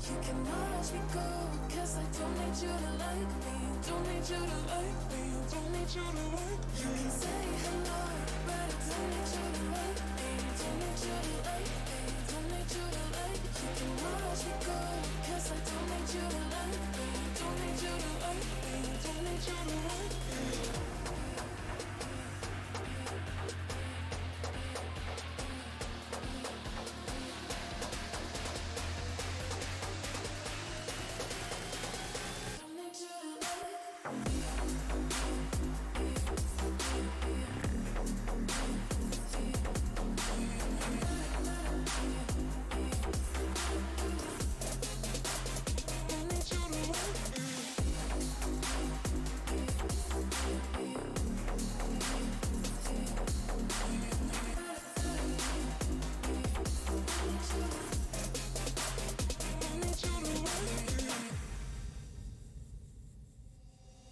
You can watch me go, 'cause I don't need you to like me. Don't need you to like me. Don't need you to like me. You can say hello, but I don't need you to like me. Don't need you to like me. Don't need you to like me. You can watch me go, 'cause I don't need you to like me. Don't need you to like me. Don't need you to like me.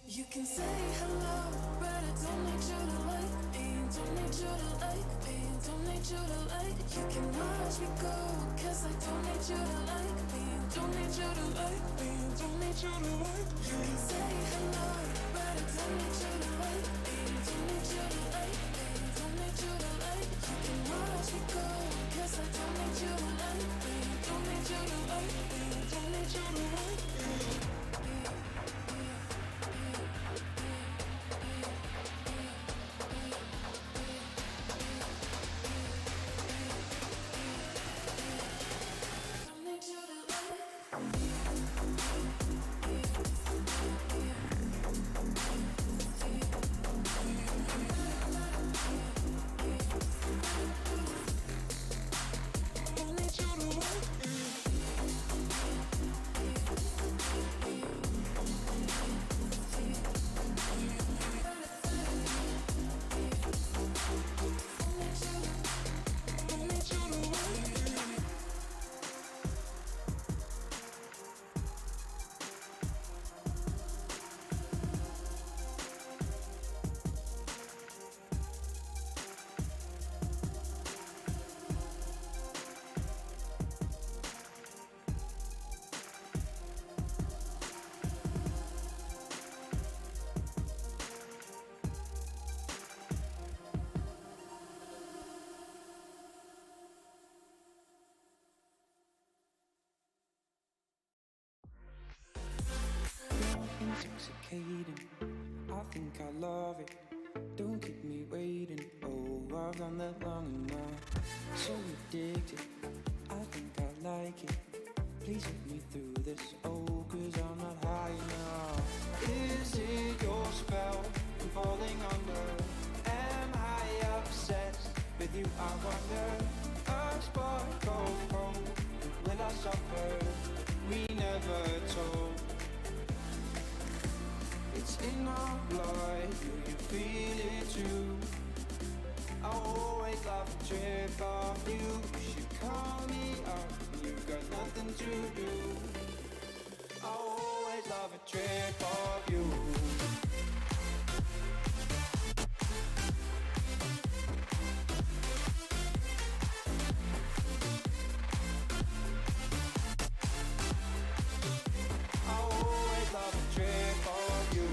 You can say hello, but I don't need you to like me. Don't need you to like me. Don't need you to like me. You can watch me go, 'cause I don't need you to like me. Don't need you to like me. Don't need you to like me. You can say hello, but I don't need you to like me. Don't need you to like me. Don't need you to like me. You can watch me go, 'cause I don't need you to like me. Don't need you to like me. Don't need you to like me. Intoxicating, I think I love it. Don't keep me waiting. Oh, I've done that long enough. So addicted, I think I like it. Please let me through this. Oh, 'cause I'm not high enough. Is it your spell I'm falling under? Am I obsessed with you? I wonder. A spark of hope. Will I suffer? We never told. It's in our blood, do you feel it too? I always love a trip off you. You should call me up, you've got nothing to do. I always love a trip off you. I always love a trip off you.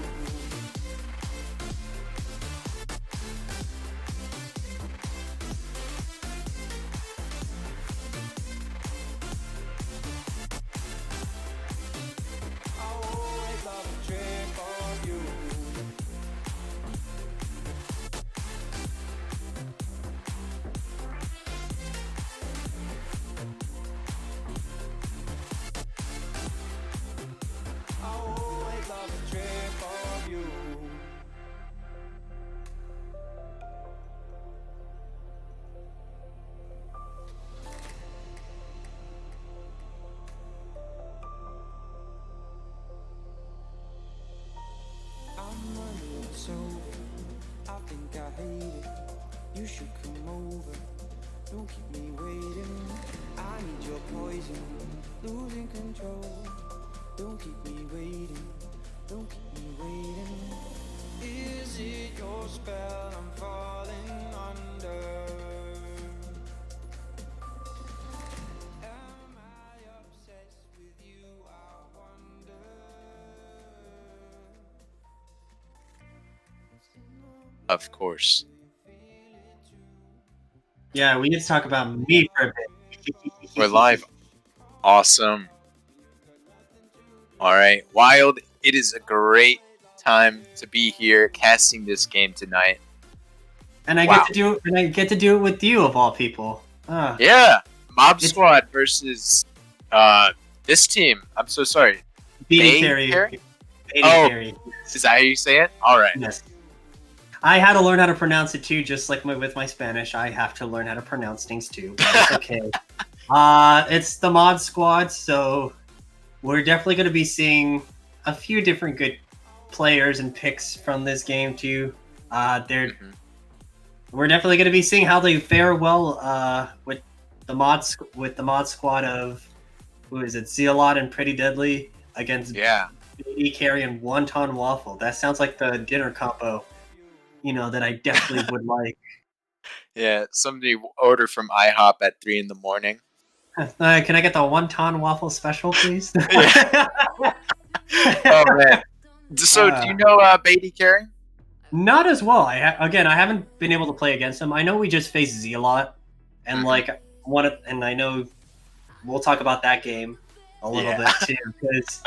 So I think I hate it. You should come over. Don't keep me waiting. I need your poison. Losing control. Don't keep me waiting. Don't keep me waiting. Is it your spell I'm falling under? Am I obsessed with you? Of course. Yeah, we need to talk about me for a bit. We're live. Awesome. All right. Wild, it is a great time to be here casting this game tonight. And I get to do it with you of all people. Yeah. Mob Squad versus this team. I'm so sorry. BaeDCarry. BaeDCarry. Is that how you say it? All right. Yes. I had to learn how to pronounce it too, just like with my Spanish. I have to learn how to pronounce things too. But it's okay. It's the Mod Squad, so we're definitely going to be seeing a few different good players and picks from this game too. We're definitely going to be seeing how they fare well with the mod squad of who is it, Zealot and Pretty Deadly against BaeDCarry and Wonton Waffle. That sounds like the dinner combo, that I definitely would like. Yeah, somebody order from IHOP at 3 in the morning. Can I get the wonton waffle special, please? Oh man! So, do you know BaeDCarry? Not as well. I haven't been able to play against him. I know we just faced Zealot, and and I know we'll talk about that game a little bit too, because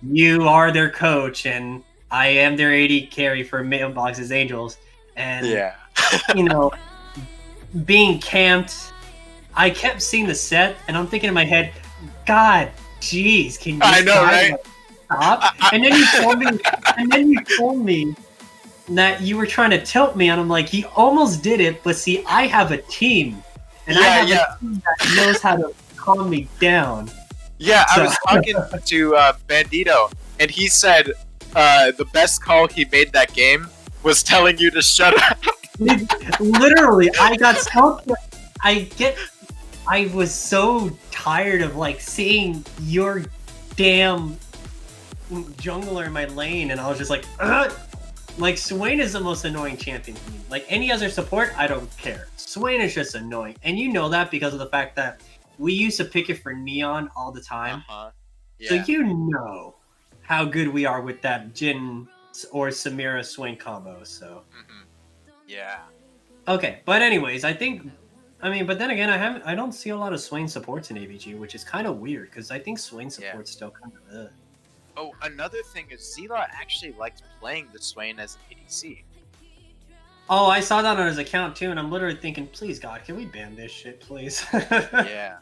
you are their coach, and I am their AD carry for Mailbox's Angels, and being camped. I kept seeing the set, and I'm thinking in my head, God, jeez, can you stop? And then you told me that you were trying to tilt me, and I'm like, he almost did it, but see, I have a team, and I have a team that knows how to calm me down. Yeah, I was talking to Bandito, and he said the best call he made that game was telling you to shut up. Literally, I was so tired of seeing your damn jungler in my lane, and I was just like, ugh! Swain is the most annoying champion to me. Any other support, I don't care. Swain is just annoying, and you know that because of the fact that we used to pick it for Neon all the time. So you know how good we are with that Jhin or Samira Swain combo. So yeah. Okay, but anyways, but then again, I don't see a lot of Swain supports in AVG, which is kind of weird because I think Swain support's still kind of. Oh, another thing is Zealot actually likes playing the Swain as an ADC. Oh, I saw that on his account too, and I'm literally thinking, please God, can we ban this shit, please? Yeah.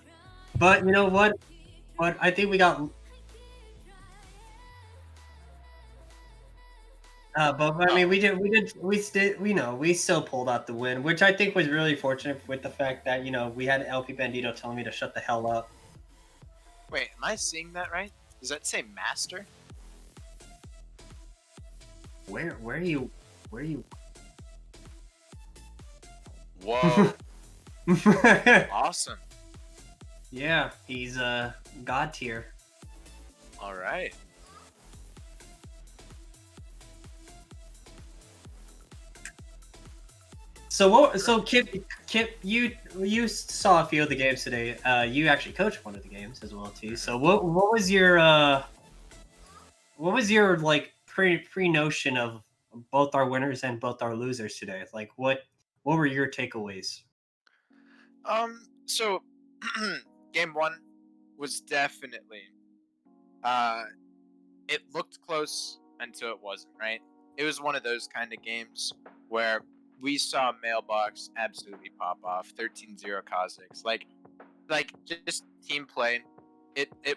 But you know what? But I think we got. We still pulled out the win, which I think was really fortunate with the fact that we had LP Bandito telling me to shut the hell up. Wait, am I seeing that right? Does that say master? Where are you? Whoa! Awesome. Yeah, he's god tier. All right. So Kip, you saw a few of the games today. You actually coached one of the games as well too. So what was your pre notion of both our winners and both our losers today? What were your takeaways? So game one was definitely it looked close until it wasn't, right? It was one of those kind of games where we saw Mailbox absolutely pop off 13-0 Kha'Zix. Like just team play.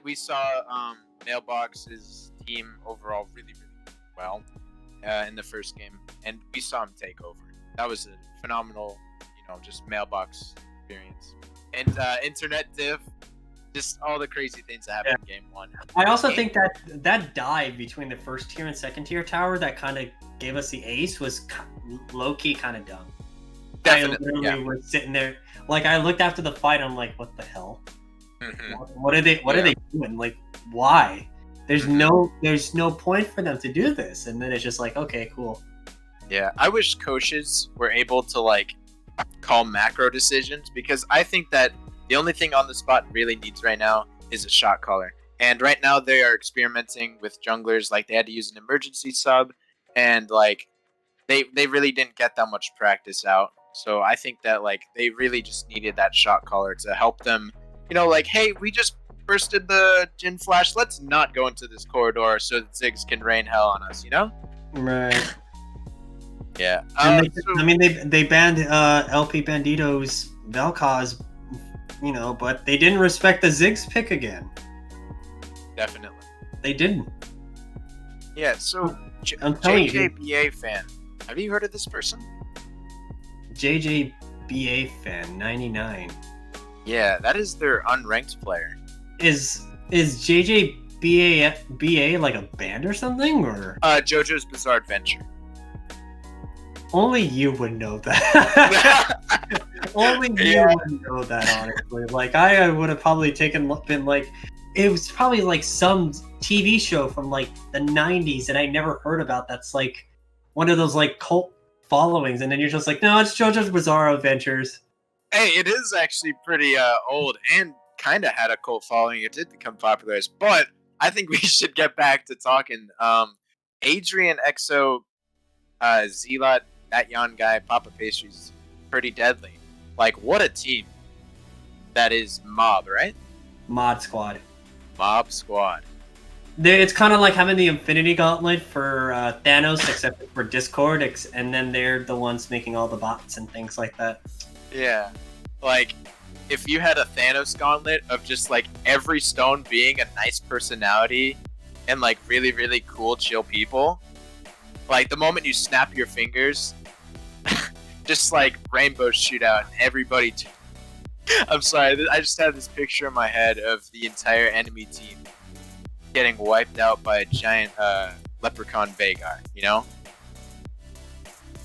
We saw Mailbox's team overall really well in the first game, and we saw him take over. That was a phenomenal, just Mailbox experience. And internet diff, just all the crazy things that happened in game one. I also think that dive between the first tier and second tier tower that kind of gave us the ace was low-key kind of dumb. Definitely, I literally was sitting there, I looked after the fight, I'm like, what the hell? What are they doing? Why? There's no point for them to do this. And then it's just okay, cool. Yeah, I wish coaches were able to call macro decisions, because I think that the only thing on the spot really needs right now is a shot caller. And right now they are experimenting with junglers, they had to use an emergency sub, and they really didn't get that much practice out. So I think that like they really just needed that shot caller to help them. You know, like, hey, we just bursted the Jin Flash. Let's not go into this corridor so that Ziggs can rain hell on us. You know? Right. Yeah. They banned LP Bandito's Vel'Koz, you know, but they didn't respect the Ziggs pick again. Definitely. They didn't. Yeah. So I'm telling you, JJBA fan. Have you heard of this person? JJBA fan 99. Yeah, that is their unranked player. Is JJBA like a band or something, or JoJo's Bizarre Adventure. only you would know that. Only you would know that, honestly. Like I would have probably been like, it was probably like some TV show from like the 90s that I never heard about. That's like one of those like cult followings, and then you're just like, no, it's JoJo's Bizarre Adventures. Hey, it is actually pretty old and kind of had a cult following. It did become popular, but I think we should get back to talking. Adrian, EXO, Zealot, that young guy, Papa Pastries, pretty deadly. Like, what a team that is Mob, right? Mod Squad. Mob Squad. It's kind of like having the Infinity Gauntlet for Thanos, except for Discord, and then they're the ones making all the bots and things like that. Yeah. Like, if you had a Thanos gauntlet of just, like, every stone being a nice personality and, like, really, really cool, chill people, like, the moment you snap your fingers, just, like, rainbows shoot out and everybody... I'm sorry, I just have this picture in my head of the entire enemy team getting wiped out by a giant leprechaun Veigar, you know?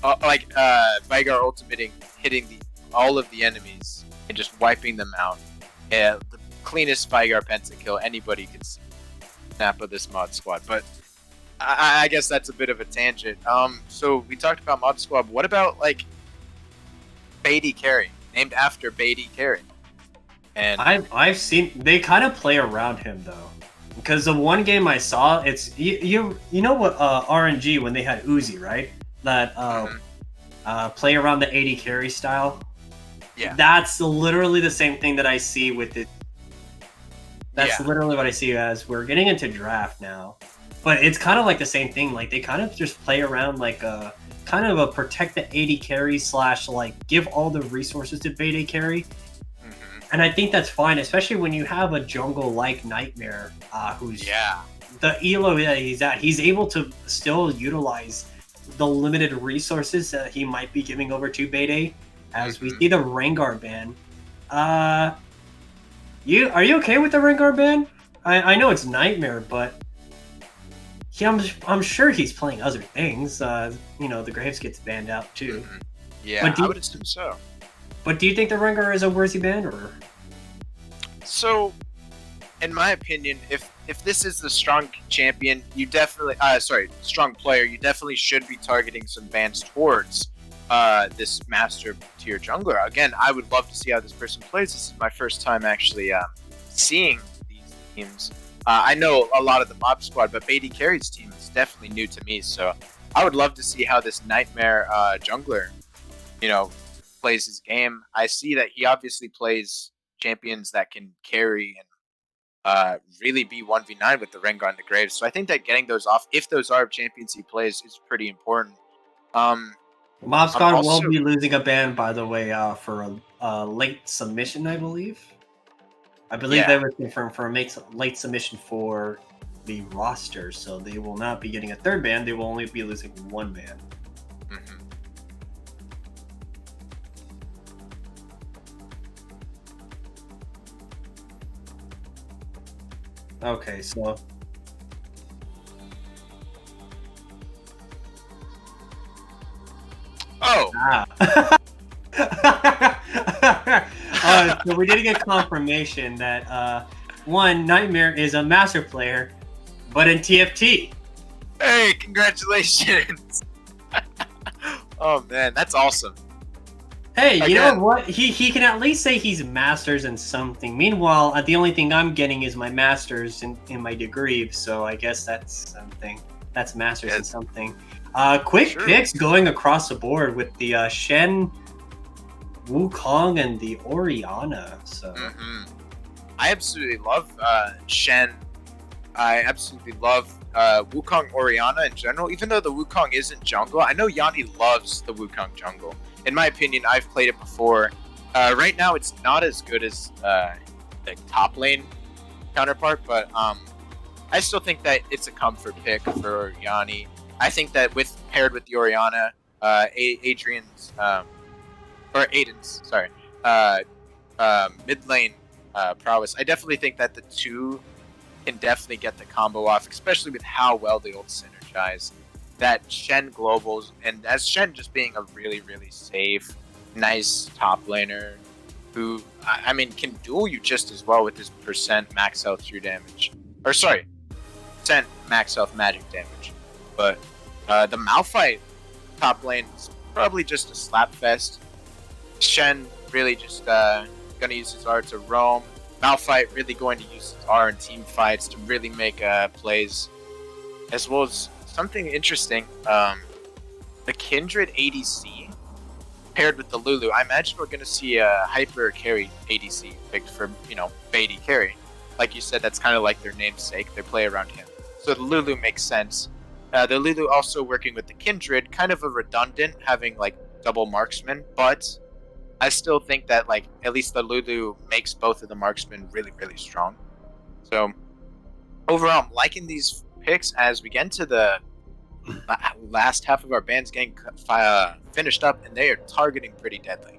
Veigar ultimating, hitting all of the enemies and just wiping them out. Yeah, the cleanest Veigar pentakill anybody could see. Snap of this mod squad, but I guess that's a bit of a tangent. So we talked about mod squad. What about like BaeDCarry, named after BaeDCarry? And I've seen they kind of play around him though, because the one game I saw, it's you know what RNG when they had Uzi, right? That play around the BaeDCarry style. Yeah, that's literally the same thing that I see with it. That's literally what I see as we're getting into draft now, but it's kind of like the same thing. Like they kind of just play around like a kind of a protect the BaeDCarry / like give all the resources to BaeDCarry. And I think that's fine, especially when you have a jungle like Nightmare, who's the elo that he's at. He's able to still utilize the limited resources that he might be giving over to BaeD. As we see the Rengar ban. Are you okay with the Rengar ban? I know it's Nightmare, but I'm sure he's playing other things. You know, the Graves gets banned out too. Yeah, I would assume so. But do you think the Rengar is a worthy ban, or? So, in my opinion, if this is the strong champion, you definitely strong player, you definitely should be targeting some bans towards this master tier jungler. Again, I would love to see how this person plays. This is my first time actually seeing these teams. I know a lot of the mob squad, but BaeDCarry's team is definitely new to me. So I would love to see how this Nightmare jungler, you know, plays his game. I see that he obviously plays champions that can carry and really be 1v9 with the Rengar and the Graves. So I think that getting those off, if those are champions he plays, is pretty important. Mob Squad will be losing a ban, by the way, for a late submission, I believe. I believe that was confirmed for a late submission for the roster, so they will not be getting a third ban. They will only be losing one ban. Okay, so... Oh! So we did get confirmation that, one, Nightmare is a master player, but in TFT. Hey, congratulations! Oh man, that's awesome. Hey, you know what? He can at least say he's masters in something. Meanwhile, the only thing I'm getting is my masters in my degree, so I guess that's something. That's masters in something. Quick Sure. picks going across the board with the Shen, Wukong, and the Oriana. So I absolutely love Shen. I absolutely love Wukong Oriana in general. Even though the Wukong isn't jungle, I know Yanni loves the Wukong jungle. In my opinion, I've played it before. Right now, it's not as good as the top lane counterpart, but I still think that it's a comfort pick for Yanni. I think that paired with the Oriana, Adrian's or Aiden's, sorry, mid lane prowess. I definitely think that the two can definitely get the combo off, especially with how well they ult synergize. That Shen globals, and as Shen just being a really, really safe, nice top laner who, I mean, can duel you just as well with his percent max health true damage. Or sorry, percent max health magic damage. But the Malphite top lane is probably just a slap fest. Shen really just gonna use his R to roam. Malphite really going to use his R in team fights to really make plays, as well as something interesting. The Kindred ADC paired with the Lulu. I imagine we're going to see a hyper carry ADC picked for BaeDCarry. Like you said, that's kind of like their namesake. They play around him, so the Lulu makes sense. The Lulu also working with the Kindred, kind of a redundant, having like double marksman, but I still think that like at least the Lulu makes both of the marksmen really, really strong. So overall, I'm liking these picks as we get into the last half of our bands getting finished up, and they are targeting pretty deadly.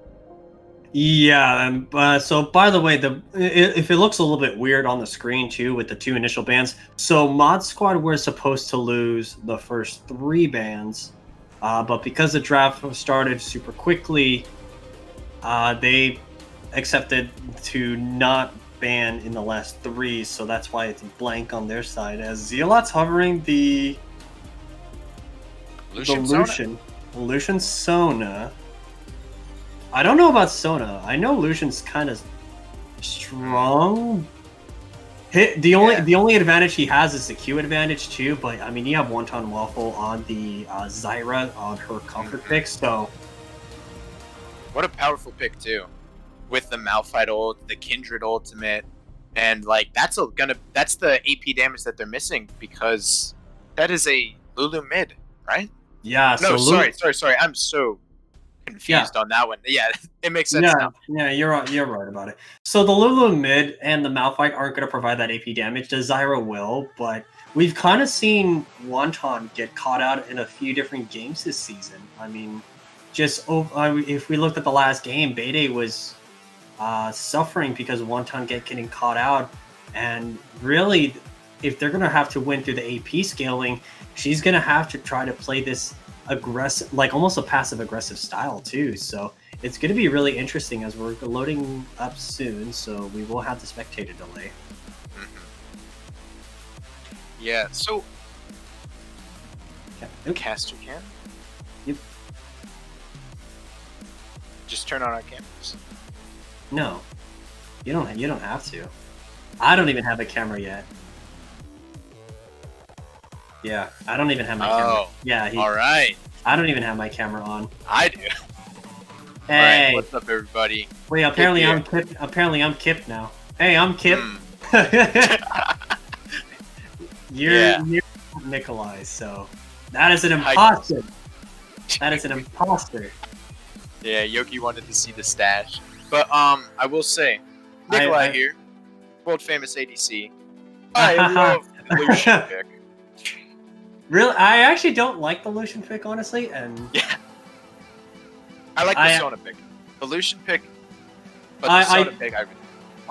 Yeah, so by the way, if it looks a little bit weird on the screen too with the two initial bans, so Mod Squad were supposed to lose the first 3 bans, but because the draft started super quickly, they accepted to not ban in the last 3, so that's why it's blank on their side. As Zealot's hovering the Lucian Sona. I don't know about Sona. I know Lucian's kind of strong. The only advantage he has is the Q advantage too. But I mean, you have Wonton Waffle on the Zyra on her comfort pick. So what a powerful pick too, with the Malphite ult, the Kindred ultimate, and like that's the AP damage that they're missing because that is a Lulu mid, right? Yeah. No, so sorry. I'm so confused on that one. Yeah, it makes sense now. Yeah, you're right about it. So the Lulu mid and the Malphite aren't going to provide that AP damage. The Zyra will, but we've kind of seen Wonton get caught out in a few different games this season. I mean, if we looked at the last game, BaeDCarry was suffering because Wonton getting caught out, and really, if they're going to have to win through the AP scaling, she's going to have to try to play this aggressive, like almost a passive aggressive style too. So it's going to be really interesting as we're loading up soon. So we will have the spectator delay. Yeah. So Yep. caster cam. Yep. Just turn on our cameras. No, you don't have to. I don't even have a camera yet. Yeah, I don't even have my camera. Yeah, all right. I don't even have my camera on. I do. Hey, all right, what's up, everybody? Wait, apparently I'm Kip. Apparently I'm Kip now. Hey, I'm Kip. You're Nikolai, so that is an imposter. That is an imposter. Yeah, Yogi wanted to see the stash, but I will say, Nikolai here, world famous ADC. I love the Lucian pick. Really, I actually don't like the Lucian pick, honestly, and yeah, I like the Sona pick, the Lucian pick, but the Sona pick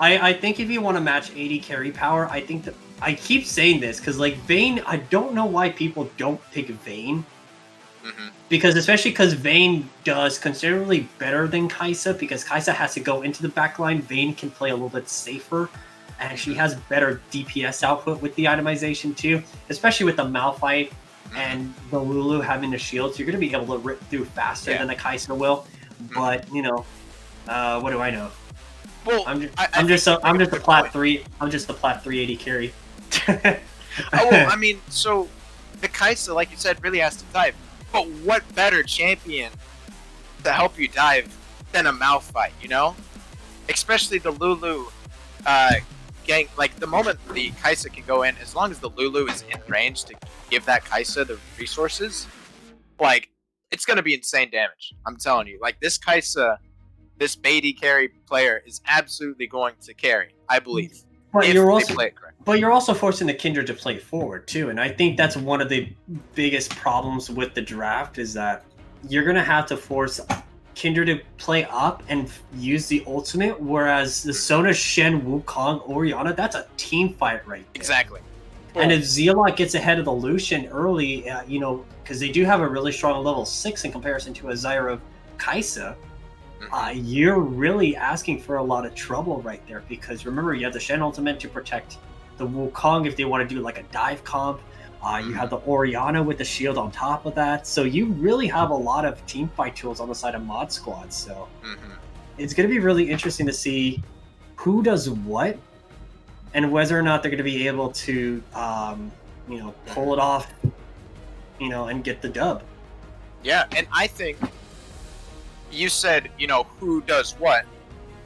I think if you want to match AD carry power, I think that I keep saying this because like Vayne, I don't know why people don't pick Vayne. Because especially because Vayne does considerably better than Kai'Sa, because Kai'Sa has to go into the backline. Vayne can play a little bit safer, and she has better DPS output with the itemization too, especially with the Malphite and the Lulu having the shields. You're going to be able to rip through faster than the Kai'Sa will. But you know, what do I know? Well, I'm just a plat 3. I'm just a plat 380 carry. Well, I mean, so the Kai'Sa, like you said, really has to dive. But what better champion to help you dive than a Malphite, you know? Especially the Lulu gang. Like, the moment the Kai'Sa can go in, as long as the Lulu is in range to give that Kai'Sa the resources, like, it's going to be insane damage. I'm telling you. Like, this Kai'Sa, this BaeDCarry player is absolutely going to carry, I believe. But if you're they also play it correctly. but you're also forcing the Kindred to play forward too, and I think that's one of the biggest problems with the draft is that you're gonna have to force Kindred to play up and use the ultimate, whereas the Sona, Shen, Wukong, Orianna, that's a team fight right there. Exactly. And if Zealot gets ahead of the Lucian early, you know, because they do have a really strong level 6 in comparison to a Zyra Kai'Sa, you're really asking for a lot of trouble right there, because remember, you have the Shen ultimate to protect the Wukong if they want to do like a dive comp. You have the Orianna with the shield on top of that. So you really have a lot of team fight tools on the side of Mod Squad. So it's going to be really interesting to see who does what and whether or not they're going to be able to, you know, pull it off, you know, and get the dub. Yeah, and I think you said, you know, who does what.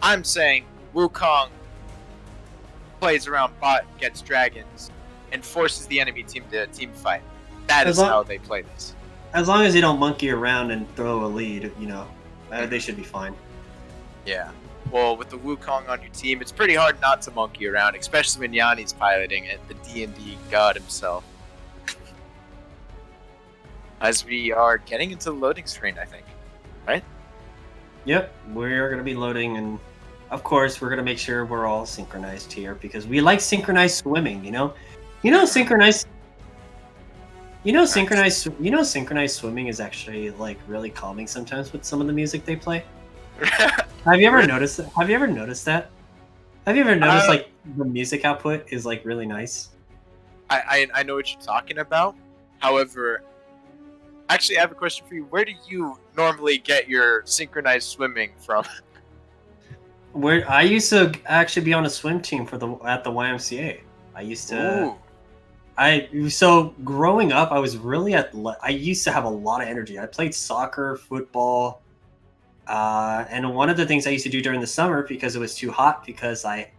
I'm saying Wukong plays around bot, gets dragons, and forces the enemy team to team fight. That is how they play this. As long as they don't monkey around and throw a lead, you know, they should be fine. Yeah. Well, with the Wukong on your team, it's pretty hard not to monkey around, especially when Yanni's piloting it, the D&D god himself. As we are getting into the loading screen, I think. Right? Yep, we're going to be loading, and of course, we're going to make sure we're all synchronized here, because we like synchronized swimming, you know? Synchronized swimming is actually, like, really calming sometimes with some of the music they play. Have you ever noticed that? Have you ever noticed, like, the music output is, like, really nice? I know what you're talking about. However, actually, I have a question for you. Where do you normally get your synchronized swimming from? Where I used to actually be on a swim team at the YMCA. I used to. So growing up, I was really I used to have a lot of energy. I played soccer, football, and one of the things I used to do during the summer, because it was too hot, because I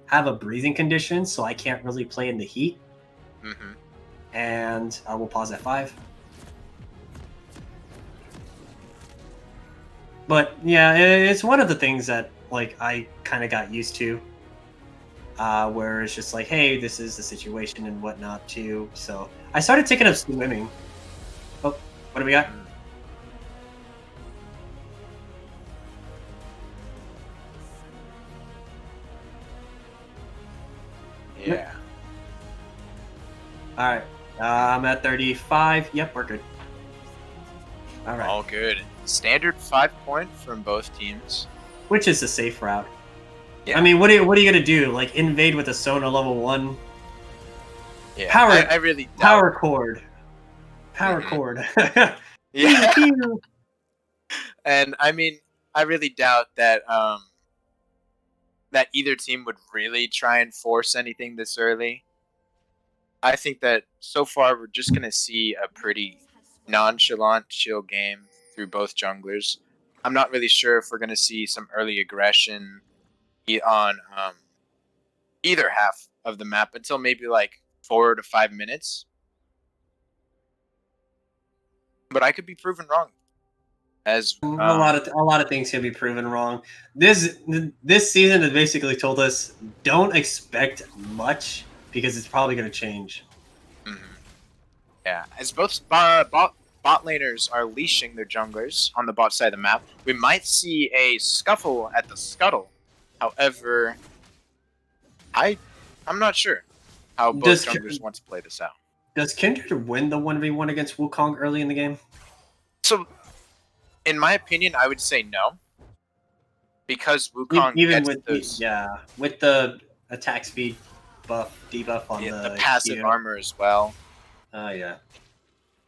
have a breathing condition, so I can't really play in the heat. And I will pause at 5. But yeah, it's one of the things that, like, I kind of got used to, where it's just like, hey, this is the situation and whatnot too. So I started taking up swimming. Oh, what do we got? Yeah. All right, I'm at 35. Yep, we're good. All right. All good. Standard 5-point from both teams. Which is the safe route. Yeah. I mean, what are you gonna do? Like, invade with a Sona level 1? Yeah. Power. I really doubt. Power cord. Power cord. Yeah. And I mean, I really doubt that that either team would really try and force anything this early. I think that so far we're just gonna see a pretty nonchalant, chill game through both junglers. I'm not really sure if we're going to see some early aggression on either half of the map until maybe like 4 to 5 minutes. But I could be proven wrong. As a lot of things can be proven wrong. This season has basically told us don't expect much, because it's probably going to change. Yeah, as both bot laners are leashing their junglers on the bot side of the map, we might see a scuffle at the scuttle. However, I'm not sure how both junglers want to play this out. Does Kindred win the 1v1 against Wukong early in the game? So, in my opinion, I would say no. Because Wukong even gets with the attack speed debuff on the passive armor as well. Oh yeah.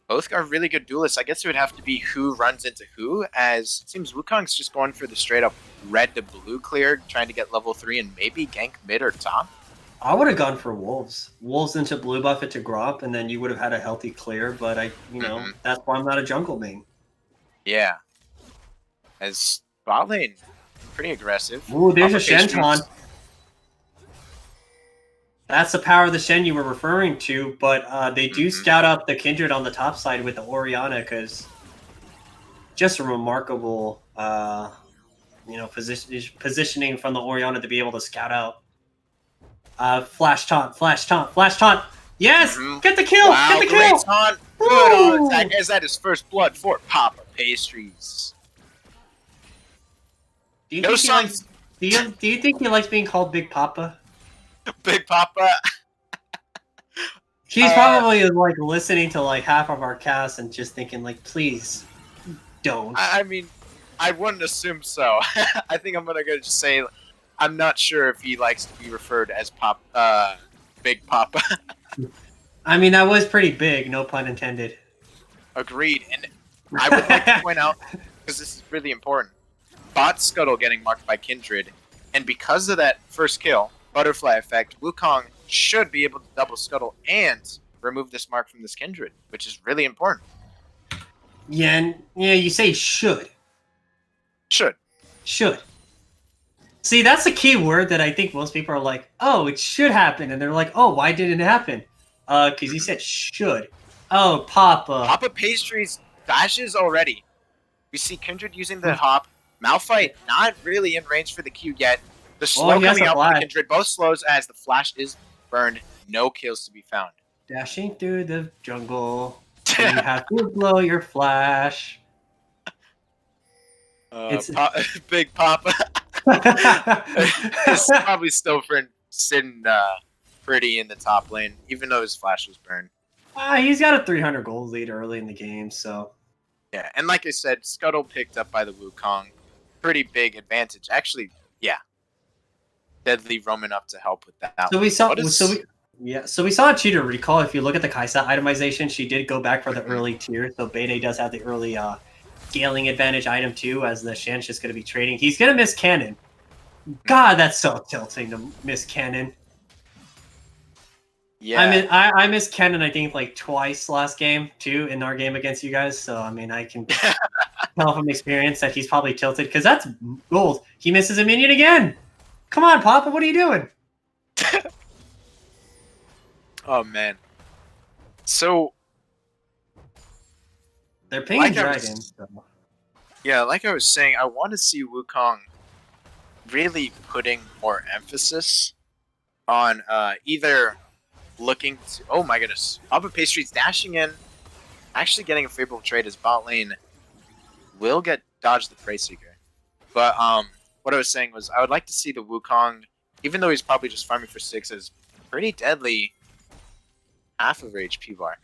Both are really good duelists. I guess it would have to be who runs into who, as it seems Wukong's just going for the straight up red to blue clear, trying to get level 3 and maybe gank mid or top. I would have gone for Wolves. Wolves into blue buff it to Gromp, and then you would have had a healthy clear. But that's why I'm not a jungle main. Yeah. As bot lane, pretty aggressive. Ooh, there's a Papa Pastries- Shenton. That's the power of the Shen you were referring to, but they do scout out the Kindred on the top side with the Orianna, because just a remarkable, positioning from the Orianna to be able to scout out. Flash taunt, flash taunt, flash taunt. Yes, get the kill, Wow, get the great kill. taunt. Good on attack. Is that his first blood for Papa Pastries? Do you No think he likes? sons. Do you think he likes being called Big Papa? Big Papa. He's probably like listening to like half of our cast and just thinking like, please, don't. I mean, I wouldn't assume so. I think I'm gonna go just say, I'm not sure if he likes to be referred as Big Papa. I mean, that was pretty big, no pun intended. Agreed. And I would like to point out, because this is really important, Bot Scuttle getting marked by Kindred, and because of that first kill, Butterfly Effect, Wukong should be able to double Scuttle and remove this mark from this Kindred, which is really important. Yeah, and you say should. Should. See, that's the key word that I think most people are like, oh, it should happen. And they're like, oh, why didn't it happen? Because he said should. Oh, Papa. Papa Pastries dashes already. We see Kindred using the hop. Malphite not really in range for the Q yet. The slow he has coming a out from flash. Kindred, both slows as the flash is burned. No kills to be found. Dashing through the jungle. You have to blow your flash. It's Big Papa. It's probably still sitting pretty in the top lane, even though his flash was burned. He's got a 300 gold lead early in the game, so. Yeah, and like I said, Scuttle picked up by the Wukong. Pretty big advantage. Actually, yeah. Deadly roaming up to help with that. So we saw we saw a cheater recall. If you look at the Kaisa itemization, she did go back for the early tier. So BaeDCarry does have the early scaling advantage item too, as the Shen's just going to be trading. He's going to miss cannon. God, that's so tilting to miss cannon. Yeah. I missed cannon, I think, like twice last game too in our game against you guys. So I mean, I can tell from experience that he's probably tilted, because that's gold. He misses a minion again. Come on, Papa, what are you doing? Oh man. So they're pinging like dragons. Yeah, like I was saying, I want to see Wukong really putting more emphasis on either looking to... Oh my goodness. Papa Pastries dashing in, actually getting a favorable trade as bot lane will get dodged the Prey Seeker. But what I was saying was I would like to see the Wukong, even though he's probably just farming for 6s, pretty deadly half of her HP bar.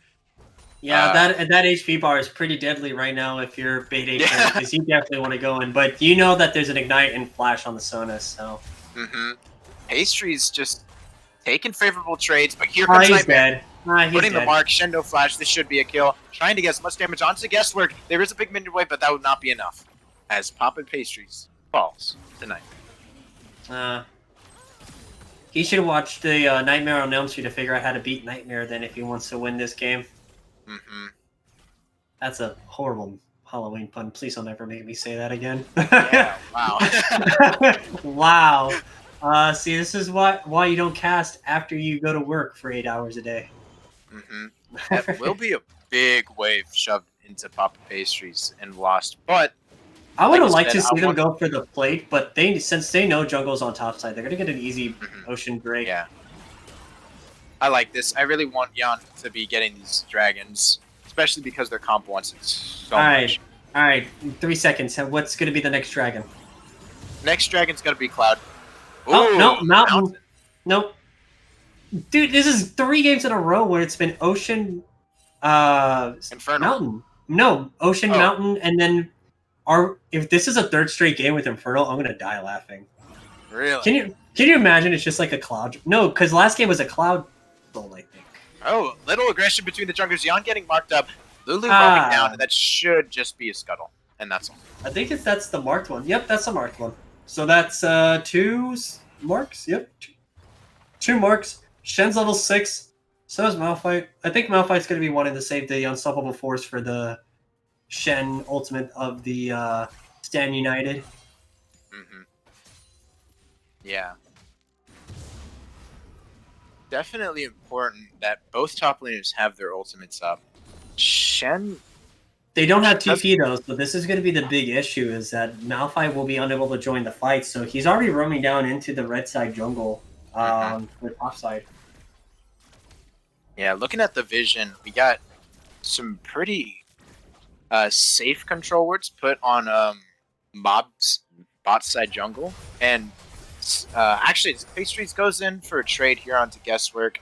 Yeah, that HP bar is pretty deadly right now if you're BaeDCarry, because you definitely want to go in. But you know that there's an Ignite and Flash on the Sonus, so... Pastry's just taking favorable trades, but here comes he's Nightmare. dead. He's Putting dead. the mark, Shendo Flash, this should be a kill. Trying to get as much damage onto Guesswork. There is a big minion wave, but that would not be enough. As Papa Pastries falls tonight. He should have watched the Nightmare on Elm Street to figure out how to beat Nightmare then if he wants to win this game. That's a horrible Halloween pun. Please don't ever make me say that again. Yeah, wow. Wow. See, this is why you don't cast after you go to work for 8 hours a day. That will be a big wave shoved into Papa Pastries and lost, but I would have like liked you to said, see them go for the plate, but since they know jungle's on top side, they're gonna get an easy ocean break. yeah. I like this. I really want Jan to be getting these dragons, especially because their comp wants it so much. All right. 3 seconds. What's gonna be the next dragon? Next dragon's gonna be Cloud. Oh, no, Ooh, Mountain. Nope. Dude, this is 3 games in a row where it's been Ocean, Infernal. Mountain. No, Ocean, Mountain, and then if this is a 3rd straight game with Infernal, I'm gonna die laughing. Really? Can you imagine it's just like a Cloud? No, because last game was a Cloud build, I think. Oh, little aggression between the junglers. Jan getting marked up. Lulu roaming down, and that should just be a Scuttle. And that's all. I think that's the marked one. Yep, that's the marked one. So that's 2 marks. Yep. 2 marks. Shen's level 6. So is Malphite. I think Malphite's going to be wanting to save the Unstoppable Force for the Shen ultimate of the Stand United. Mm-hmm. Yeah. Definitely important that both top laners have their ultimates up. Shen... They don't have TP though, so this is going to be the big issue, is that Malphite will be unable to join the fight, so he's already roaming down into the red side jungle with top side. Yeah, looking at the vision, we got some pretty safe control words put on mobs bot side jungle, and actually Pastries goes in for a trade here onto Guesswork.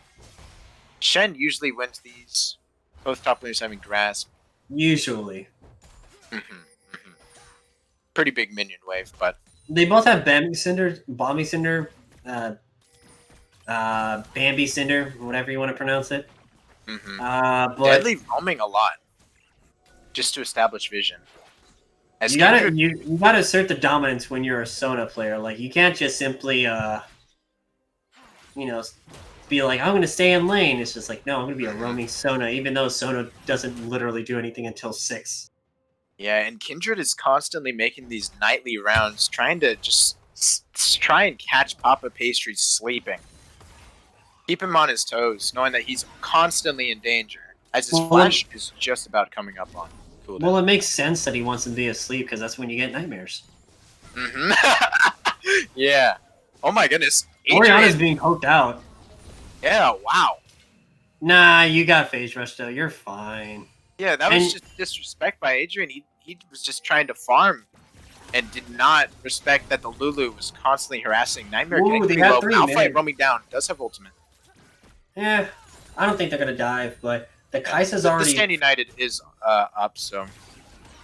Shen usually wins these, both top laners having grasp. Usually. Pretty big minion wave, but they both have Bambi Cinder, Bambi Cinder, whatever you want to pronounce it. But Deadly roaming a lot, just to establish vision. As you gotta assert the dominance when you're a Sona player. Like, you can't just simply be like, I'm gonna stay in lane. It's just like, no, I'm gonna be a roaming Sona, even though Sona doesn't literally do anything until 6. Yeah, and Kindred is constantly making these nightly rounds, trying to just try and catch Papa Pastry sleeping. Keep him on his toes, knowing that he's constantly in danger, as his flash is just about coming up on cooldown. Well, it makes sense that he wants him to be asleep, because that's when you get nightmares. Yeah. Oh my goodness. Orianna's being poked out. Yeah, wow. Nah, you got phase rush though. You're fine. Yeah, that was just disrespect by Adrian. He was just trying to farm and did not respect that the Lulu was constantly harassing Nightmare. Ooh, getting they have low. 3 Malphite roaming down. Does have ultimate. Yeah, I don't think they're gonna dive, but the Kai'Sa's already... The Stand United is up, so...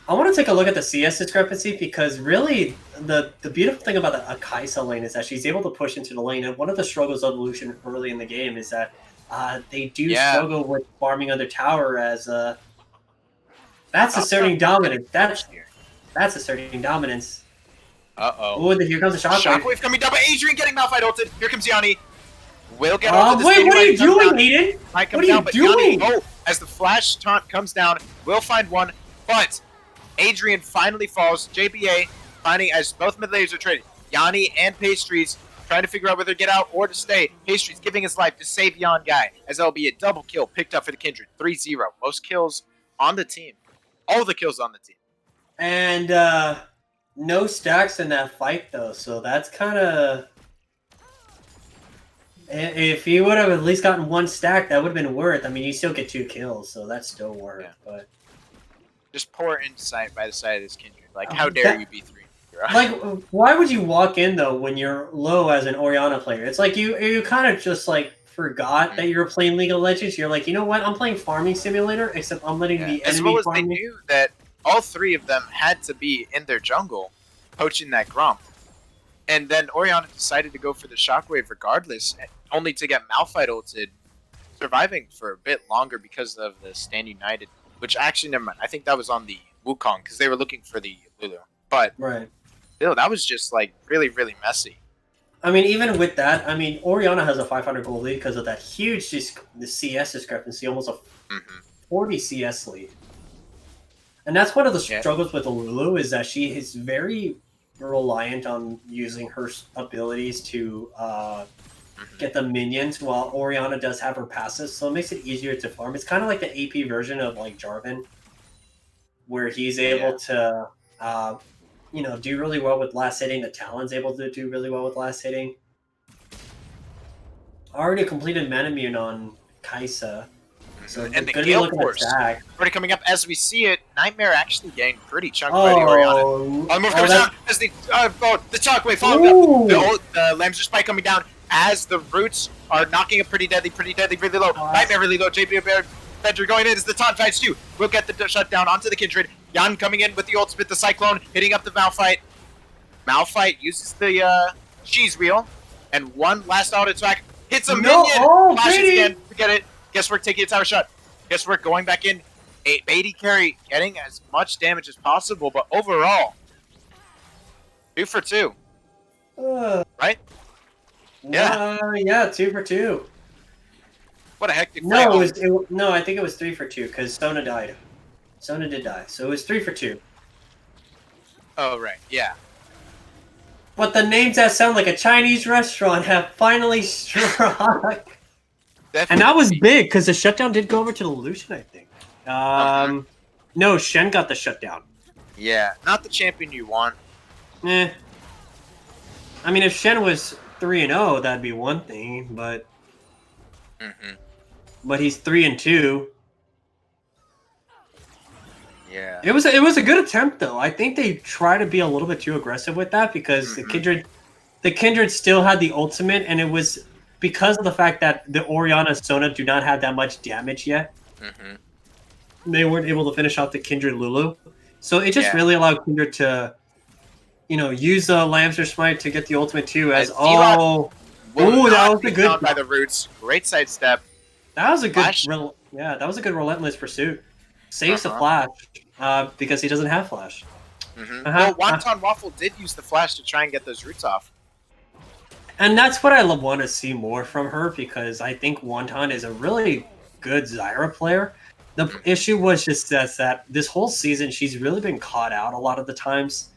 I want to take a look at the CS discrepancy, because really, the beautiful thing about a Kai'Sa lane is that she's able to push into the lane, and one of the struggles of Evolution early in the game is that they do struggle with farming other tower as... that's asserting dominance. That's asserting dominance. Uh-oh. Ooh, here comes the shockwave. Shockwave coming down, but Adrian getting Malphite ulted. Here comes Yanni. Will get wait, what are you doing, Aiden? What are you doing? Yanni, as the flash taunt comes down, will find one, but Adrian finally falls. JBA finding as both mid laners are trading. Yanni and Pastries trying to figure out whether to get out or to stay. Pastries giving his life to save Yan Guy, as that'll be a double kill picked up for the Kindred. 3-0. Most kills on the team. All the kills on the team. And no stacks in that fight, though, so that's kind of... If he would have at least gotten 1 stack, that would have been worth. I mean, you still get 2 kills, so that's still worth. Yeah. But just poor insight by the side of this Kindred. Like, how dare you be 3-0? Like, why would you walk in, though, when you're low as an Orianna player? It's like you kind of just, like, forgot that you were playing League of Legends. You're like, you know what? I'm playing Farming Simulator, except I'm letting the as enemy well as farm they me. knew that all 3 of them had to be in their jungle, poaching that Gromp. And then Orianna decided to go for the Shockwave regardless, only to get Malphite ulted, surviving for a bit longer because of the Stand United, which actually, never mind. I think that was on the Wukong, because they were looking for the Lulu. But still, that was just, like, really, really messy. I mean, even with that, I mean, Orianna has a 500 gold lead because of that huge the CS discrepancy, almost a 40 CS lead. And that's one of the struggles with Lulu, is that she is very reliant on using her abilities to get the minions, while Orianna does have her passives, so it makes it easier to farm. It's kind of like the AP version of, like, Jarvan, where he's able to... do really well with last hitting. The Talon's able to do really well with last hitting. Already completed Manamune on Kai'Sa. So and the Gale Force already coming up as we see it. Nightmare actually gained pretty chunk by the Orianna. Move comes down as the Shockwave following up. The Lambs Spike coming down as the Roots are knocking up pretty deadly, really low. Nightmare really low. JP Avenger going in as the taunt fights too. We'll get the shutdown onto the Kindred. Yan coming in with the ultimate, the Cyclone, hitting up the Malphite. Malphite uses the cheese wheel, and one last auto attack hits a minion. Flashes again. Forget it. Guesswork taking a tower shot. Guesswork going back in. BaeDCarry getting as much damage as possible, but overall, 2 for 2. Right? Yeah, 2 for 2. What a hectic fight. No, Oh, no, I think it was 3 for 2 because Sona died. Sona did die, so it was 3 for 2. oh, right. Yeah. But the names that sound like a Chinese restaurant have finally struck. And that was big because the shutdown did go over to the Lucian, I think. No, Shen got the shutdown. Yeah. Not the champion you want. Eh. I mean, if Shen was 3-0, that'd be one thing, but but he's 3-2. Yeah. It was a good attempt though. I think they try to be a little bit too aggressive with that because the Kindred still had the ultimate, and it was because of the fact that the Orianna Sona do not have that much damage yet. They weren't able to finish off the Kindred Lulu, so it just really allowed Kindred to, use the Lamster Smite to get the ultimate too. That was a good by the roots. Great sidestep. That was a good, that was a good relentless pursuit. Saves the flash because he doesn't have flash. Well, Wonton Waffle did use the flash to try and get those roots off. And that's what I want to see more from her because I think Wonton is a really good Zyra player. The issue was just that this whole season she's really been caught out a lot of the times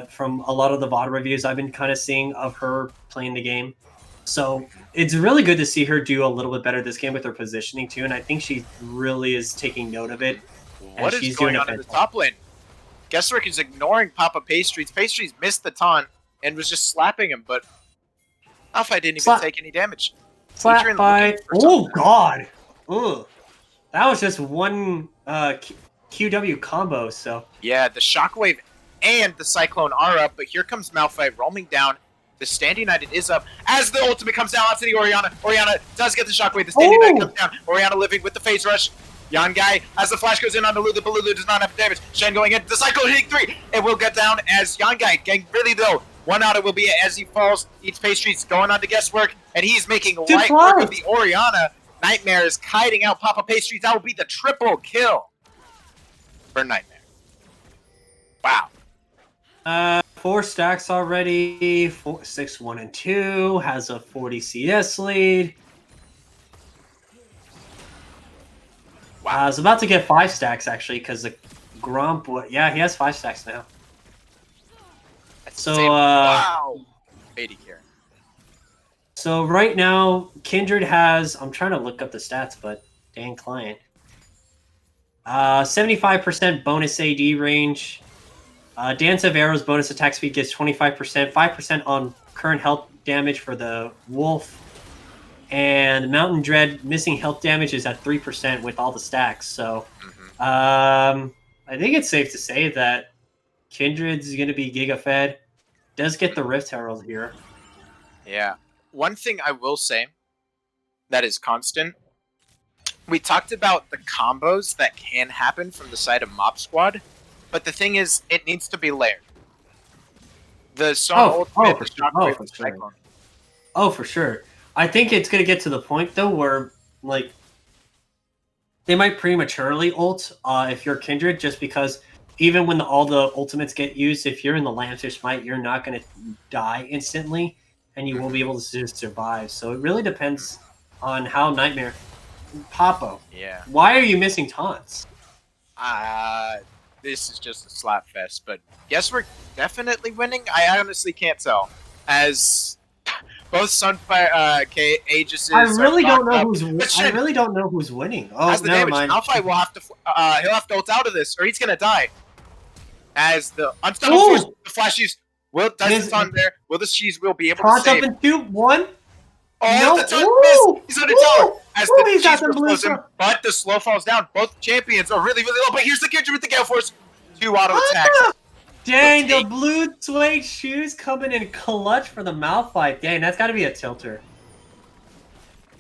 from a lot of the VOD reviews I've been kind of seeing of her playing the game. So it's really good to see her do a little bit better this game with her positioning too, and I think she really is taking note of it. What is going on in the top lane? Guesswork is ignoring Papa Pastries. Pastries missed the taunt and was just slapping him, but Alpha didn't even take any damage. Slap by. Oh god! Ugh. That was just one QW combo. So yeah, the Shockwave and the Cyclone are up, but here comes Malphite roaming down. The Stand United is up as the ultimate comes down onto the Orianna. Orianna does get the Shockwave. The Stand United comes down. Orianna living with the phase rush. Yangai, as the flash goes in on the Lulu, but Lulu does not have damage. Shen going in. The Cyclone hitting 3. It will get down as Yangai getting really low. One out it will be as he falls. Eats Pastries going on to Guesswork, and he's making light work of the Orianna. Nightmare is kiting out Papa Pastries. That will be the triple kill for Nightmare. Wow. 4 stacks already. 6, 1, and 2 has a 40 CS lead. Wow. I was about to get 5 stacks actually because the Grump. Yeah, he has 5 stacks now. So wow. BaeDCarry. So right now, Kindred has. I'm trying to look up the stats, but dang client. 75% bonus AD range. Dance of Arrows bonus attack speed gets 25%, 5% on current health damage for the Wolf, and Mountain Dread missing health damage is at 3% with all the stacks. So, I think it's safe to say that Kindred's going to be Giga Fed. Does get the Rift Herald here. Yeah. One thing I will say that is constant. We talked about the combos that can happen from the side of Mob Squad. But the thing is, it needs to be layered. The Song Ultimate, the Shockwave, the Cyclone. Oh, for sure. I think it's going to get to the point, though, where, like, they might prematurely ult if you're Kindred, just because even when all the ultimates get used, if you're in the Lancer Smite, you're not going to die instantly, and you won't be able to just survive. So it really depends on how Nightmare... Papo. Yeah. Why are you missing taunts? This is just a slap fest, but guess we're definitely winning? I honestly can't tell. As both Sunfire, Aegis I really don't know who's winning. Oh, as the never damage, mind. Malphite will have to he'll have to ult out of this, or he's gonna die. As the unstoppable force, the flash use does the taunt there. Will the cheese will be able to save? Up in 2, 1. Oh, no. The taunt missed. He's on a tower. As the cheese blows him, but the slow falls down. Both champions are really, really low. But here's the Kindred with the Gale Force. 2 auto attacks. Dang, the blue suede shoes coming in clutch for the Malphite. Dang, that's got to be a tilter.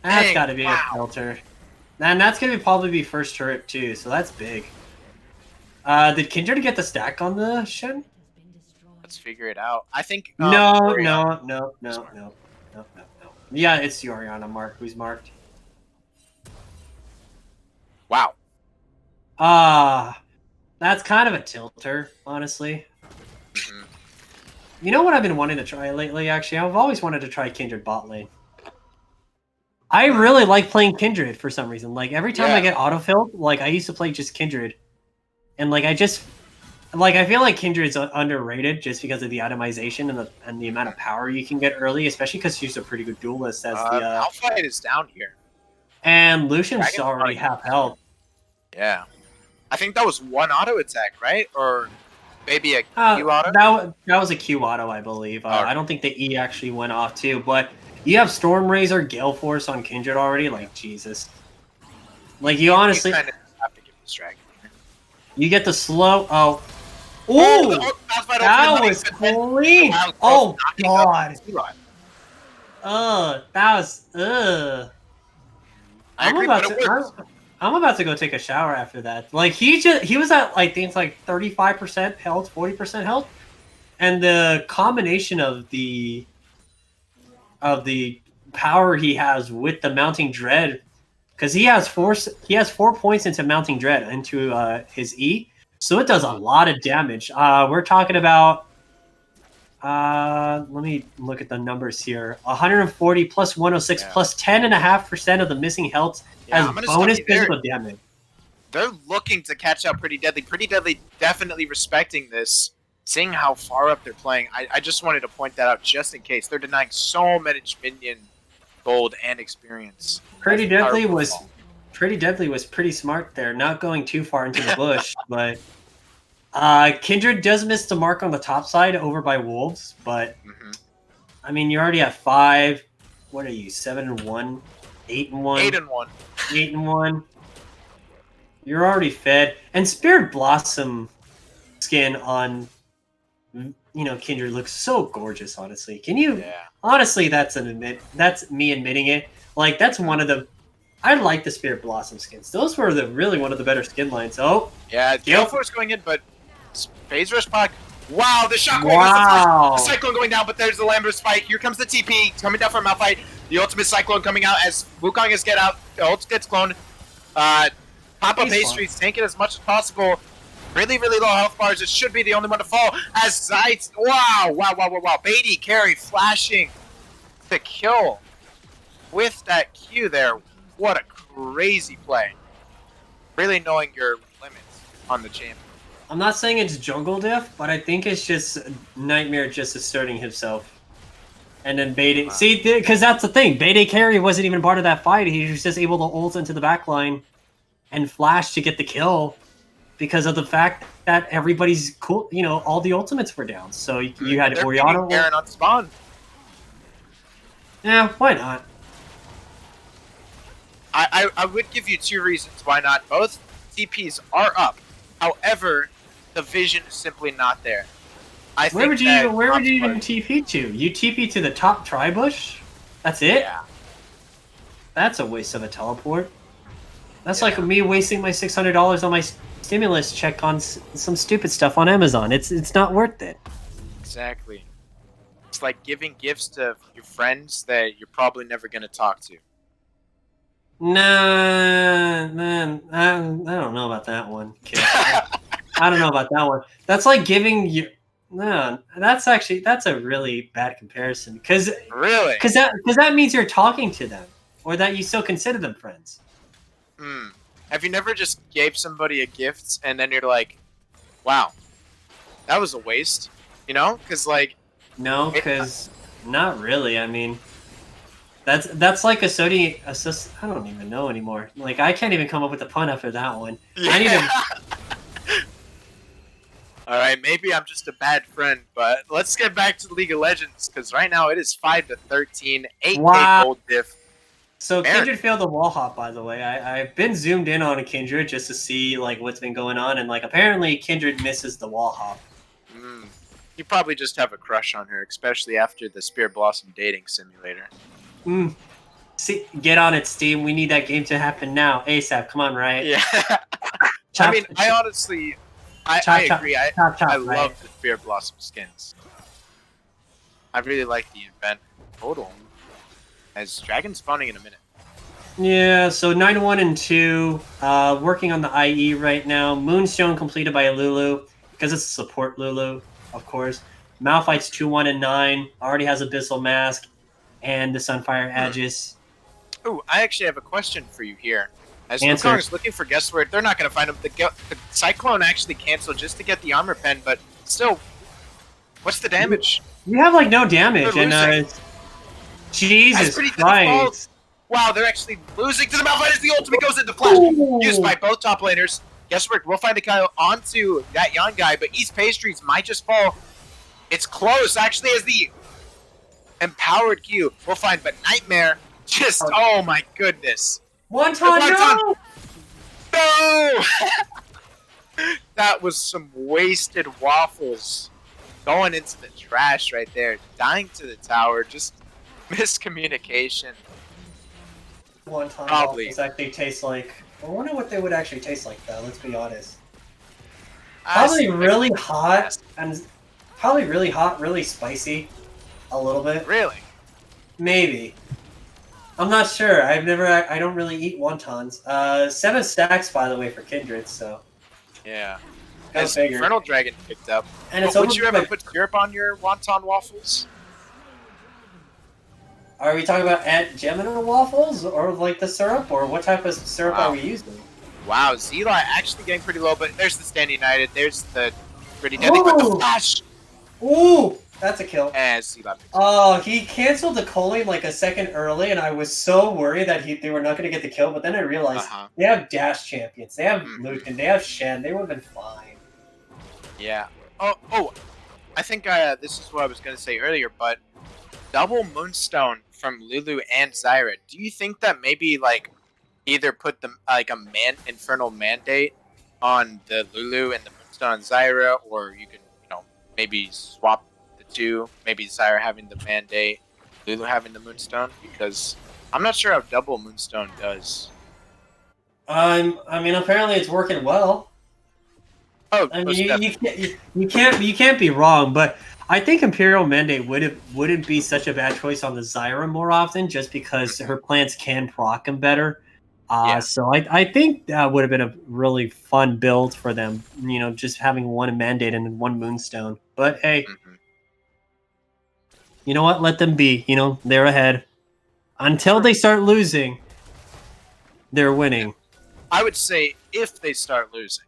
That's got to be a tilter. And that's going to probably be first turret too, so that's big. Did Kindred get the stack on the Shen? Let's figure it out. I think... No. Yeah, it's the Orianna mark. Who's marked? Wow. That's kind of a tilter, honestly. You know what I've been wanting to try lately? Actually, I've always wanted to try Kindred bot lane. I really like playing Kindred for some reason. Like every time I get autofilled, like I used to play just Kindred, and like I feel like Kindred's underrated just because of the itemization and the amount of power you can get early, especially because she's a pretty good duelist as the Malphite is down here. And Lucian's Dragon's already probably half health. Yeah. I think that was one auto attack, right? Or maybe a Q auto? That was a Q auto, I believe. Okay. I don't think the E actually went off too, but you have Storm Razor, Gale Force on Kindred already. Like Jesus, like you honestly kind of have to give this dragon. You get the slow. Oh, Ooh, that was clean. Oh God. That was. I'm about to go take a shower after that. Like he was at I think like 35% health, 40% health, and the combination of the power he has with the mounting dread, because he has 4 points into mounting dread into his E, so it does a lot of damage. We're talking about let me look at the numbers here. 140 plus 106 plus 10.5% of the missing health as bonus physical damage. They're looking to catch up Pretty Deadly. Pretty Deadly definitely respecting this, seeing how far up they're playing. I just wanted to point that out just in case. They're denying so much minion gold and experience. Pretty Deadly was pretty smart there, not going too far into the bush, but Kindred does miss the mark on the top side over by Wolves, but I mean you're already at 5. What are you? 7-1, 8-1, 8-1. You're already fed, and Spirit Blossom skin on Kindred looks so gorgeous. Honestly, can you? Yeah. Honestly, that's me admitting it. Like that's one of the. I like the Spirit Blossom skins. Those were really one of the better skin lines. Oh, yeah, Gale Force going in, but Phase Rush Puck. Wow, the Shockwave. The Cyclone going down, but there's the Lambert Spike. Here comes the TP coming down from Malphite. The Ultimate Cyclone coming out as Wukong is get out. The ult gets cloned. Pop-up pastries, tank it as much as possible. Really, really low health bars. It should be the only one to fall. As Zeitz, wow. BaeDCarry flashing the kill with that Q there. What a crazy play. Really knowing your limits on the champion. I'm not saying it's jungle diff, but I think it's just Nightmare just asserting himself. And then see, because that's the thing. BaeDCarry wasn't even part of that fight. He was just able to ult into the backline and flash to get the kill because of the fact that everybody's cool. All the ultimates were down. So you had Oriana. Garen on spawn. Yeah, why not? I would give you 2 reasons why not. Both TPs are up. However, the vision is simply not there. Where would you even TP to? You TP to the top tri-bush? That's it? Yeah. That's a waste of a teleport. That's like me wasting my $600 on my stimulus check on some stupid stuff on Amazon. It's not worth it. Exactly. It's like giving gifts to your friends that you're probably never going to talk to. Nah, man, I don't know about that one, kid. I don't know about that one. That's like giving you. No, that's a really bad comparison. Because that means you're talking to them, or that you still consider them friends. Have you never just gave somebody a gift and then you're like, wow, that was a waste? Because like. No, because not really. I mean. That's like I don't even know anymore. Like I can't even come up with a pun after that one. Yeah. I need to. All right, maybe I'm just a bad friend, but let's get back to League of Legends because right now it is 5-13, 8K gold diff. So Kindred failed the wall hop, by the way. I've been zoomed in on a Kindred just to see like what's been going on, and like apparently Kindred misses the wall hop. You probably just have a crush on her, especially after the Spirit Blossom dating simulator. See, get on it, Steam. We need that game to happen now, ASAP. Come on, Riot. Yeah. I mean, I honestly, I agree. I love the Spirit Blossom skins. I really like the event total. As Dragon's spawning in a minute. Yeah, so 9-1 and 2. Working on the IE right now. Moonstone completed by Lulu because it's a support Lulu, of course. Malphite's 2-1 and 9. Already has Abyssal Mask and the Sunfire Aegis. Ooh, I actually have a question for you here. As Answer. Wukong is looking for Guessword, they're not going to find him. The Cyclone actually canceled just to get the armor pen, but still, what's the damage? You have like no damage, They're and Jesus pretty Christ! Wow, they're actually losing to the Malphite as the ultimate goes into flash. Ooh. Used by both top laners. Guesswork will find the Kyle onto that Yon guy, but East Pastries might just fall. It's close, actually, as the empowered Q will find, but Nightmare just, oh my goodness. Wonton, no! No! That was some wasted waffles going into the trash right there. Dying to the tower, just miscommunication. Wonton Probably. waffles actually taste like. I wonder what they would actually taste like, though. Let's be honest. Probably really hot and probably really hot, really spicy, a little bit. Really? Maybe. I'm not sure. I don't really eat wontons. 7 stacks, by the way, for Kindred. So. Yeah. Go As figure. Infernal Dragon picked up. And it's would you ever like, put syrup on your wonton waffles? are we talking about Aunt Gemina waffles, or like the syrup, or what type of syrup are we using? Wow, Zila actually getting pretty low, but there's the Stand United. There's the pretty deadly, but the flash. Ooh, that's a kill. As Zila. Oh, he canceled the Coley like a second early, and I was so worried that they were not going to get the kill. But then I realized they have dash champions, they have Lucan, they have Shen. They would have been fine. Yeah. Oh, I think this is what I was going to say earlier, but double Moonstone from Lulu and Zyra. Do you think that maybe like either put them like a Infernal Mandate on the Lulu and the Moonstone on Zyra, or you could maybe swap the two, maybe Zyra having the Mandate, Lulu having the Moonstone, because I'm not sure how double Moonstone does. I mean, apparently it's working well. Oh, I mean, you can't be wrong, but I think Imperial Mandate wouldn't be such a bad choice on the Zyra more often, just because her plants can proc them better. So I think that would have been a really fun build for them. Just having one Mandate and one Moonstone. But hey, you know what? Let them be. They're ahead. Until they start losing, they're winning. I would say if they start losing.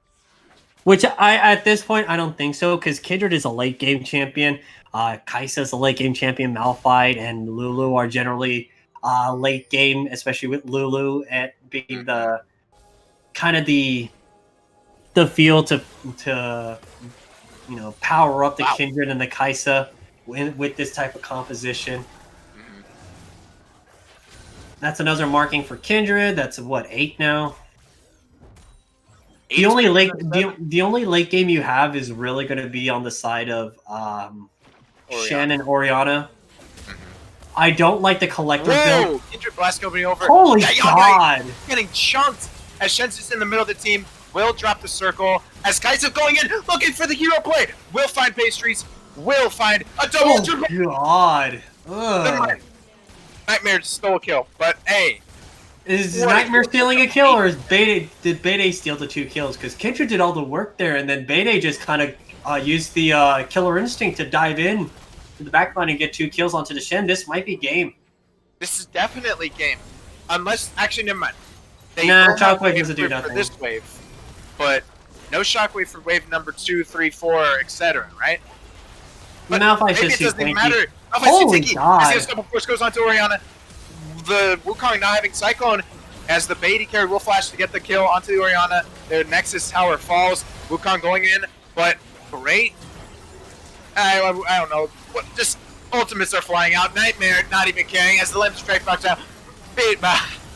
Which at this point, I don't think so, because Kindred is a late game champion. Kaisa is a late game champion. Malphite and Lulu are generally late game, especially with Lulu at being the kind of the field to power up the Kindred and the Kaisa with this type of composition. That's another marking for Kindred. That's what, 8 now. The only late game you have is really going to be on the side of Shen and Orianna. I don't like the collector build. Kindred Blast going over. Holy God! Getting chunked as Shen's just in the middle of the team. Will drop the circle as Kaisa going in, looking for the hero play. Will find Pastries. Will find a double. God! Ugh. Nightmare just stole a kill, but hey. Is Nightmare stealing a kill, or did BaeDe steal the 2 kills? Because Kindred did all the work there, and then BaeDe just kind of used the killer instinct to dive in to the backline and get 2 kills onto the Shen. This might be game. This is definitely game. Unless, actually, never mind. Shockwave doesn't do nothing for this wave, but no Shockwave for wave number 2, 3, 4, etc. Right? But Malphite's maybe just it doesn't even matter. Holy God! As the of course goes on to Orianna. The Wukong not having Cyclone, as the BaeDCarry will flash to get the kill onto the Orianna. Their Nexus Tower falls. Wukong going in, but great. I don't know. Just ultimates are flying out. Nightmare not even caring as the Limb Strike knocks out.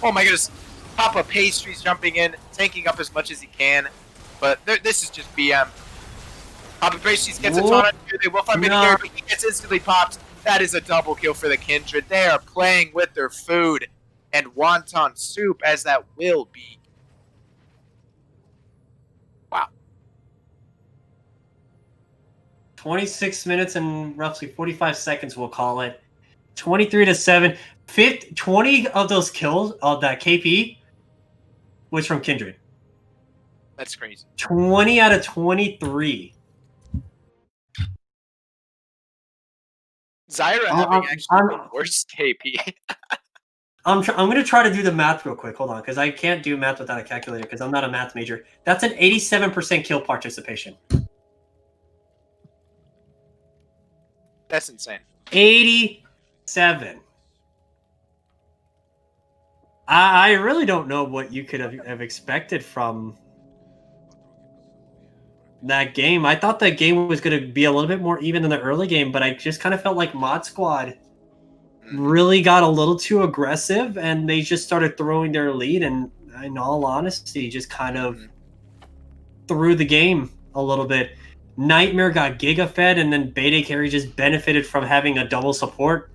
Oh my goodness. Papa Pastries jumping in, tanking up as much as he can. But this is just BM. Papa Pastries gets a ton of They will find BaeDCarry, but he gets instantly popped. That is a double kill for the Kindred. They are playing with their food and wonton soup, as that will be. Wow. 26 minutes and roughly 45 seconds, we'll call it. 23-7. 20 of those kills of that KP was from Kindred. That's crazy. 20 out of 23. Zyra I'm- having I'm- actually I'm- the worst KP. I'm gonna try to do the math real quick. Hold on, because I can't do math without a calculator because I'm not a math major. That's an 87% kill participation. That's insane. 87. I really don't know what you could have expected from that game. I thought that game was going to be a little bit more even than the early game, but I just kind of felt like Mod Squad really got a little too aggressive, and they just started throwing their lead, and in all honesty, just kind of threw the game a little bit. Nightmare got giga fed, and then BaeDCarry just benefited from having a double support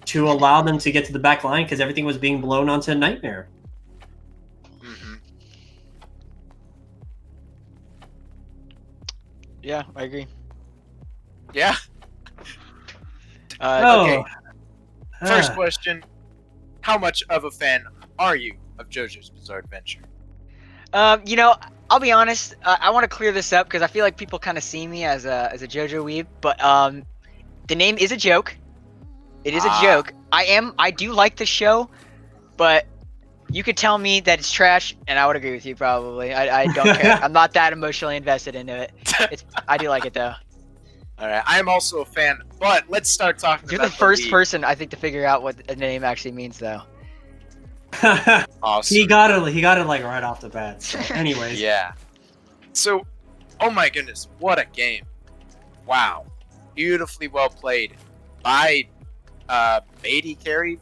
to allow them to get to the back line because everything was being blown onto Nightmare. Yeah, I agree. Yeah. Okay. First question: how much of a fan are you of JoJo's Bizarre Adventure? You know, I'll be honest. I want to clear this up because I feel like people kind of see me as a JoJo weeb, but the name is a joke. It is a joke. I do like the show, but you could tell me that it's trash, and I would agree with you probably. I don't care. I'm not that emotionally invested into it. I do like it though. All right, I am also a fan, but let's start talking You're about the first league. person I think to figure out what a name actually means though. Awesome. He got it like right off the bat. So, anyways. Yeah. So, oh my goodness, what a game! Wow, beautifully well played by BaeDCarry.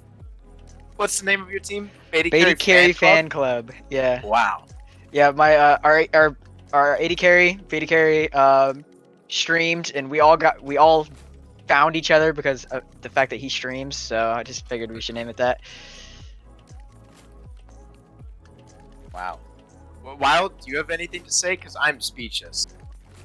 What's the name of your team? BaeDCarry fan club. Yeah. Wow. Yeah, my our BaeDCarry streamed, and we all found each other because of the fact that he streams. So I just figured we should name it that. Wow. Well, Wild, do you have anything to say? Because I'm speechless.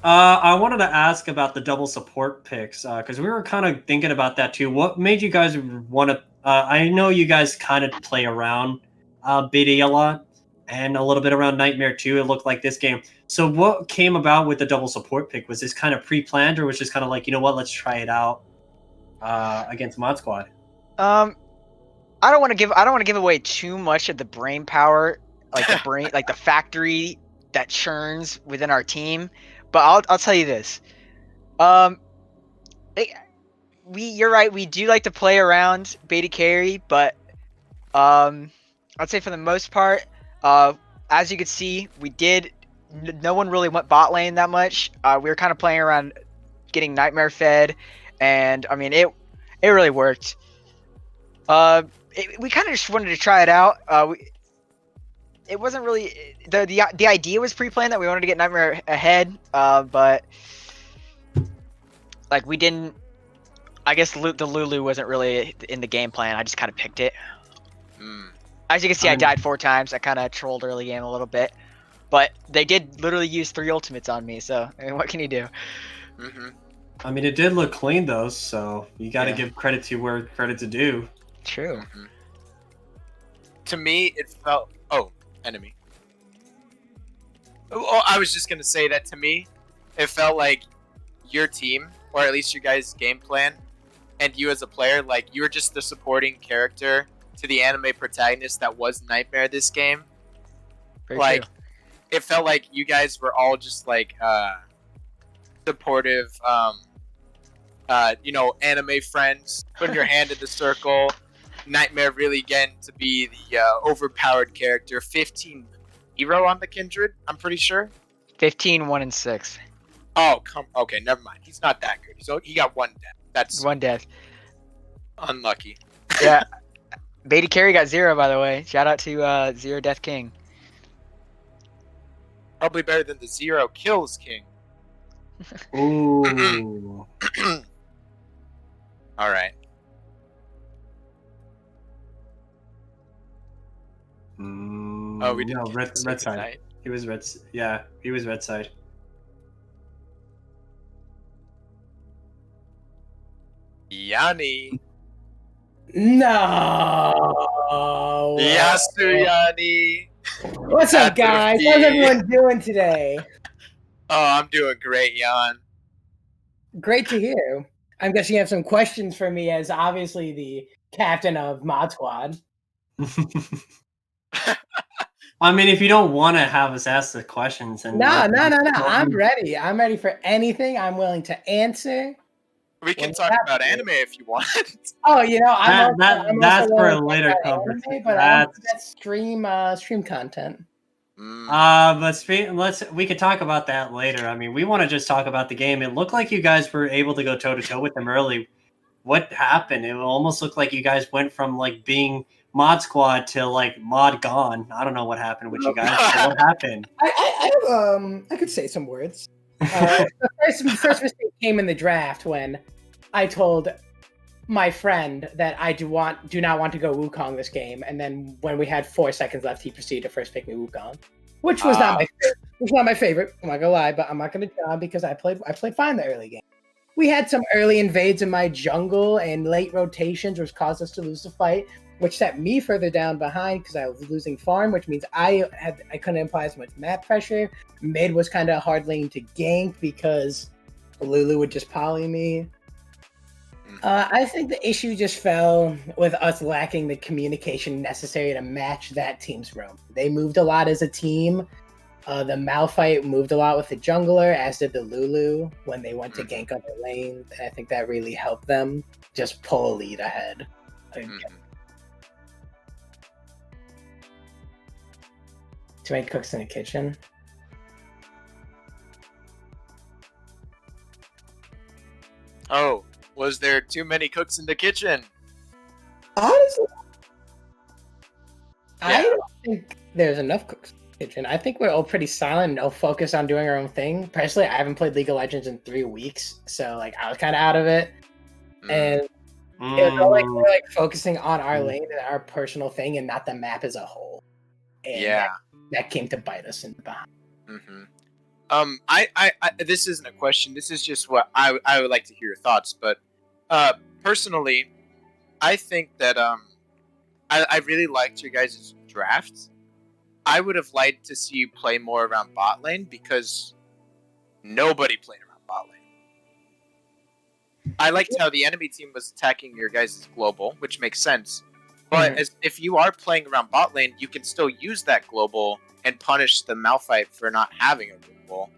I wanted to ask about the double support picks because we were kind of thinking about that too. What made you guys want to? I know you guys kind of play around BD a lot and a little bit around Nightmare too. It looked like this game. So what came about with the double support pick? Was this kind of pre-planned or was just kind of like, you know what, let's try it out against Mod Squad? I don't want to give away too much of the brain power, like the factory that churns within our team. But I'll tell you this. You're right. We do like to play around BaeDCarry, but I'd say for the most part, as you could see, we did. No one really went bot lane that much. We were kind of playing around, getting Nightmare fed, and I mean it really worked. We kind of just wanted to try it out. It wasn't really the idea was pre-planned that we wanted to get Nightmare ahead, but like we didn't. I guess the Lulu wasn't really in the game plan. I just kind of picked it. As you can see, I died 4 times. I kind of trolled early game a little bit, but they did literally use 3 ultimates on me. So I mean, what can you do? I mean, it did look clean though, so you got to give credit to where credit's due. True. To me, it felt. Oh, enemy. Oh, I was just gonna say that to me, it felt like your team, or at least your guys' game plan, and you as a player, like you were just the supporting character to the anime protagonist that was Nightmare this game. Very like, true. it felt like you guys were all just like supportive, anime friends, putting your hand in the circle. Nightmare really getting to be the overpowered character. 15 hero on the Kindred, I'm pretty sure. 15, 1, and 6. Oh, okay, never mind. He's not that good. So he got 1 death. That's 1 death. unlucky. Yeah. BaeDCarry got 0, by the way. Shout out to 0 Death King. Probably better than the 0 kills king. Ooh. All right. Oh, we didn't. No, red side. He was red. Yeah, he was red side. Yanni. No. Yasuyani. What's up, guys? How's everyone doing today? Oh, I'm doing great, Jan. Great to hear. I'm guessing you have some questions for me as obviously the captain of Mod Squad. I mean, if you don't want to have us ask the questions, then No. let- I'm ready. I'm ready for anything. I'm willing to answer. We can Well, talk you have about to. anime if you want. Oh, I'm that's also for willing a to later talk about conversation. anime, but I don't think that's stream content. Mm. We could talk about that later. I mean, we want to just talk about the game. It looked like you guys were able to go toe to toe with them early. What happened? It almost looked like you guys went from like being mod squad to like mod gone. I don't know what happened with you guys. But what happened? I could say some words. The first mistake came in the draft when I told my friend that I do not want to go Wukong this game, and then when we had 4 seconds left, he proceeded to first pick me Wukong, which was not my favorite. I'm not gonna lie, but I'm not gonna job because I played fine the early game. We had some early invades in my jungle and late rotations, which caused us to lose the fight, which set me further down behind because I was losing farm, which means I couldn't apply as much map pressure. Mid was kind of hard lane to gank because Lulu would just poly me. I think the issue just fell with us lacking the communication necessary to match that team's roam. They moved a lot as a team. The Malphite moved a lot with the jungler, as did the Lulu when they went to gank other lanes. And I think that really helped them just pull a lead ahead. Too many cooks in the kitchen. Oh, was there too many cooks in the kitchen? Honestly, Yeah. I don't think there's enough cooks in the kitchen. I think we're all pretty silent and all focused on doing our own thing. Personally, I haven't played League of Legends in 3 weeks, so like I was kind of out of it. And it was all like we're like focusing on our lane and our personal thing, and not the map as a whole. And Yeah. that came to bite us in the behind. Mm-hmm. I this isn't a question. This is just what I would like to hear your thoughts. But personally, I think that I really liked your guys' draft. I would have liked to see you play more around bot lane because nobody played around bot lane. I liked how the enemy team was attacking your guys' global, which makes sense. But if you are playing around bot lane, you can still use that global and punish the Malphite for not having a global.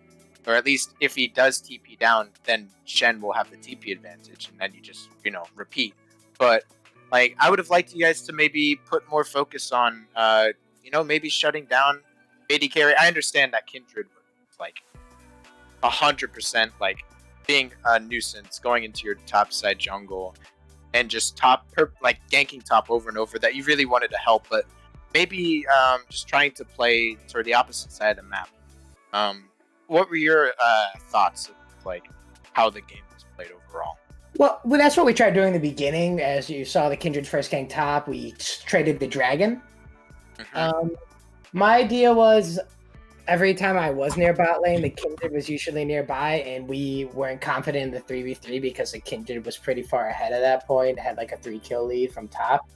Or at least if he does TP down, then Shen will have the TP advantage, and then you just, repeat. But like, I would have liked you guys to maybe put more focus on, maybe shutting down BaeDCarry. I understand that Kindred was like 100% like being a nuisance going into your top side jungle and just ganking top over and over, that you really wanted to help, but maybe just trying to play toward the opposite side of the map. What were your thoughts of like how the game was played overall? Well, that's what we tried doing in the beginning. As you saw, the Kindred first gang top, we traded the dragon. My idea was every time I was near bot lane, the Kindred was usually nearby, and we weren't confident in the 3v3 because the Kindred was pretty far ahead at that point, had like a 3-kill lead from top.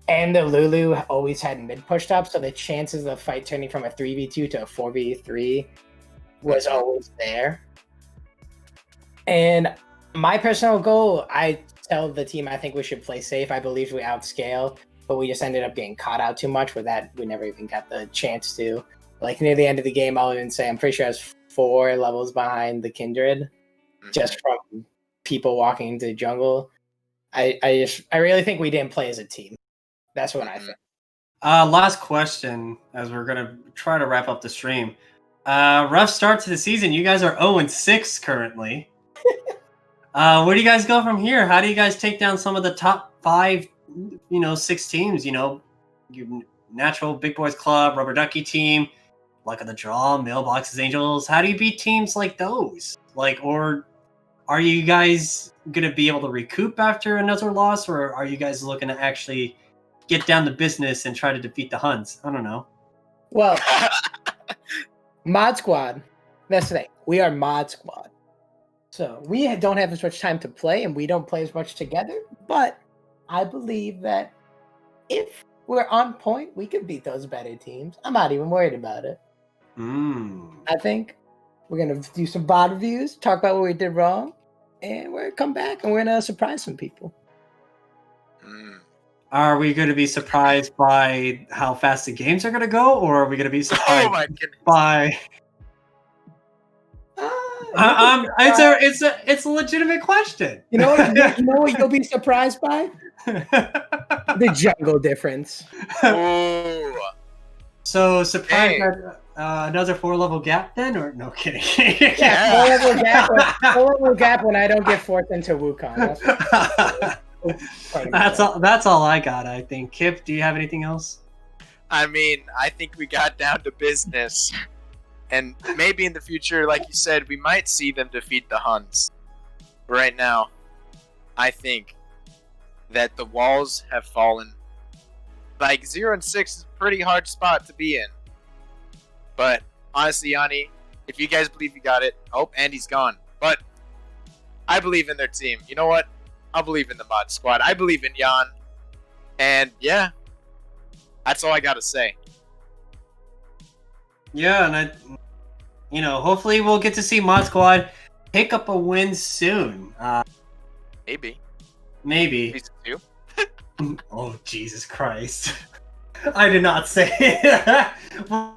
And the Lulu always had mid pushed up, so the chances of the fight turning from a 3v2 to a 4v3 was always there. And my personal goal, I tell the team I think we should play safe. I believe we outscale, but we just ended up getting caught out too much with that. We never even got the chance to. Like near the end of the game, I'll even say I'm pretty sure I was 4 levels behind the Kindred, just from people walking into the jungle. I really think we didn't play as a team. That's what I think. Last question, as we're gonna try to wrap up the stream. Rough start to the season. You guys are 0-6 currently. Where do you guys go from here? How do you guys take down some of the top 5, 6 teams? You Natural Big Boys Club, Rubber Ducky team, Luck of the Draw, Mailboxes Angels. How do you beat teams like those? Or are you guys gonna be able to recoup after another loss, or are you guys looking to actually get down to business and try to defeat the Huns? I don't know. Well, Mod Squad. That's the thing. We are Mod Squad. So we don't have as much time to play, and we don't play as much together. But I believe that if we're on point, we can beat those better teams. I'm not even worried about it. I think we're going to do some bot reviews, talk about what we did wrong, and we're gonna come back and we're gonna surprise some people. Mm. Are we going to be surprised by how fast the games are going to go, or are we going to be Oh surprised my goodness. by? It's a legitimate question. You know what you'll be surprised by? The jungle difference. Ooh. So surprised Hey. at another 4-level gap then, or no kidding? Yeah, four-level gap when I don't get forced into Wukong. That's all I got. I think. Kip, do you have anything else? I mean, I think we got down to business. And maybe in the future, like you said, we might see them defeat the Huns. Right now, I think that the walls have fallen. Like 0 and 6 is a pretty hard spot to be in. But honestly, Yanni, if you guys believe you got it, oh, Andy's gone. But I believe in their team. You know what? I believe in the mod squad. I believe in Jan. And yeah, that's all I gotta say. Yeah, and hopefully we'll get to see Mod Squad pick up a win soon. Maybe. Maybe. Season 2. Oh, Jesus Christ. I did not say it.